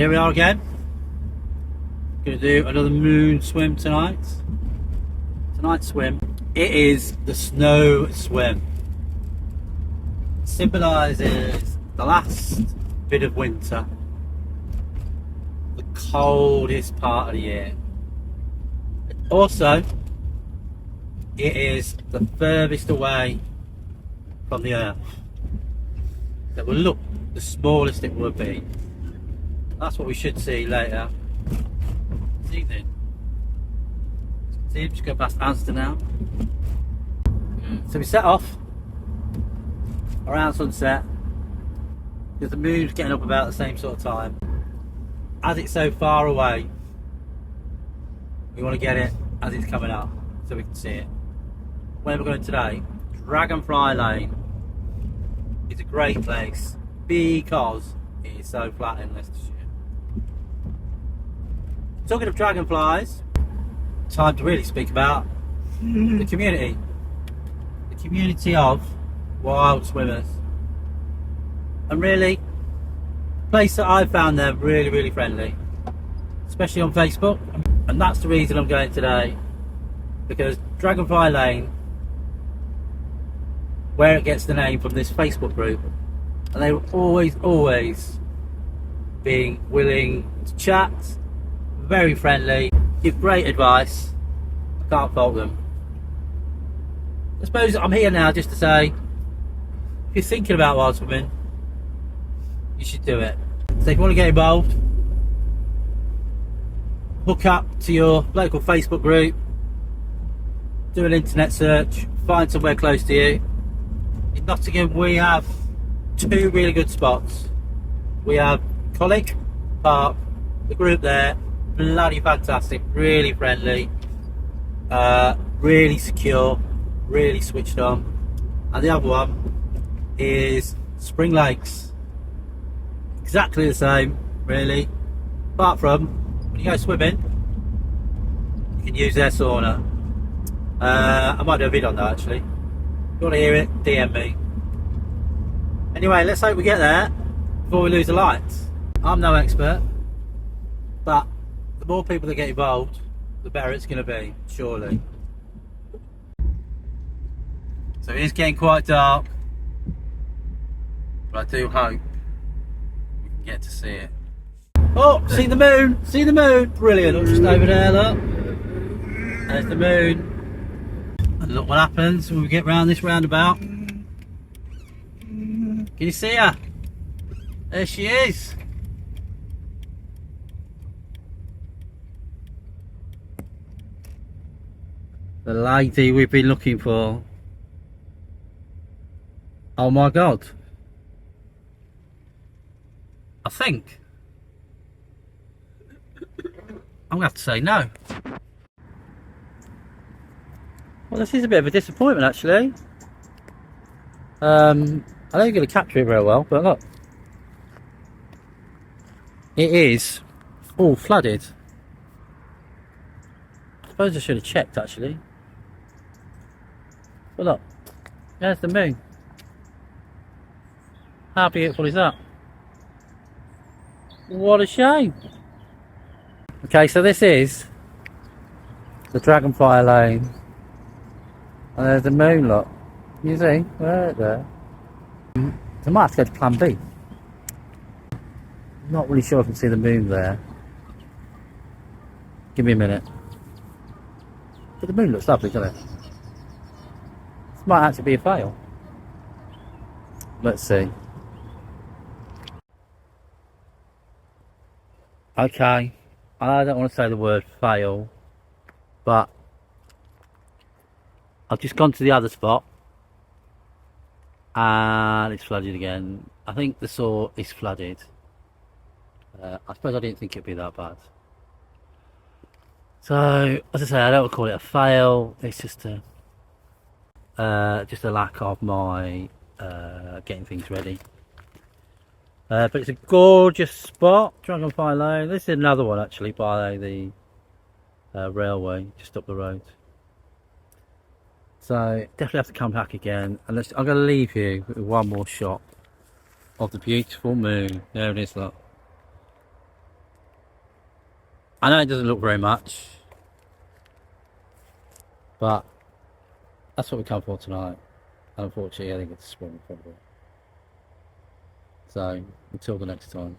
Here we are again. Gonna do another moon swim tonight. Tonight's swim, it is the snow swim. It symbolises the last bit of winter, the coldest part of the year. Also, it is the furthest away from the earth. That will look the smallest it will be. That's what we should see later this evening. See, just go past Asda now. So we set off around sunset because the moon's getting up about the same sort of time. As it's so far away, we want to get it as it's coming up so we can see it. Where we're going today, Dragonfly Lane. It's a great place because it is so flat in Leicestershire. Talking of dragonflies, time to really speak about the community. The community of wild swimmers. And really, the place that I've found them really friendly. Especially on Facebook. And that's the reason I'm going today. Because Dragonfly Lane, where it gets the name from this Facebook group, and they were always being willing to chat, very friendly, give great advice. I can't fault them. I suppose I'm here now just to say, if you're thinking about wild swimming, you should do it. So if you want to get involved, hook up to your local Facebook group, do an internet search, find somewhere close to you. In Nottingham we have two really good spots. We have Colic Park, the group there, bloody fantastic, really friendly, really secure, really switched on. And the other one is Spring Lakes. Exactly the same, really, apart from when you go swimming, you can use their sauna. I might do a video on that actually. If you want to hear it, DM me. Anyway, let's hope we get there before we lose the lights. I'm no expert, but the more people that get involved, the better it's going to be, surely. So it is getting quite dark, but I do hope we can get to see it. Oh, see the moon! See the moon! Brilliant! Just over there, look. There's the moon. And look what happens when we get round this roundabout. Can you see her? There she is. The lady we've been looking for. Oh my god. I think I'm gonna have to say no. Well, this is a bit of a disappointment actually. I don't think I'm going to capture it very well, but look. It is all flooded. I suppose I should have checked actually. But look, there's the moon. How beautiful is that? What a shame. Okay, so this is the Dragonfly Lane. And there's the moon, look. You see? Right there. I might have to go to plan B. Not really sure if I can see the moon there. Give me a minute. But the moon looks lovely, doesn't it? This might actually be a fail. Let's see. Okay. I don't want to say the word fail, but I've just gone to the other spot and it's flooded again. I think the Soar is flooded. I suppose I didn't think it'd be that bad. So, as I say, I don't want to call it a fail. It's just a lack of my getting things ready. But it's a gorgeous spot, Dragonfly Lane. This is another one actually by the railway, just up the road. So definitely have to come back again. And I'm going to leave you with one more shot of the beautiful moon. There it is, look. I know it doesn't look very much, but that's what we come for tonight. Unfortunately, I think it's spring probably. So until the next time.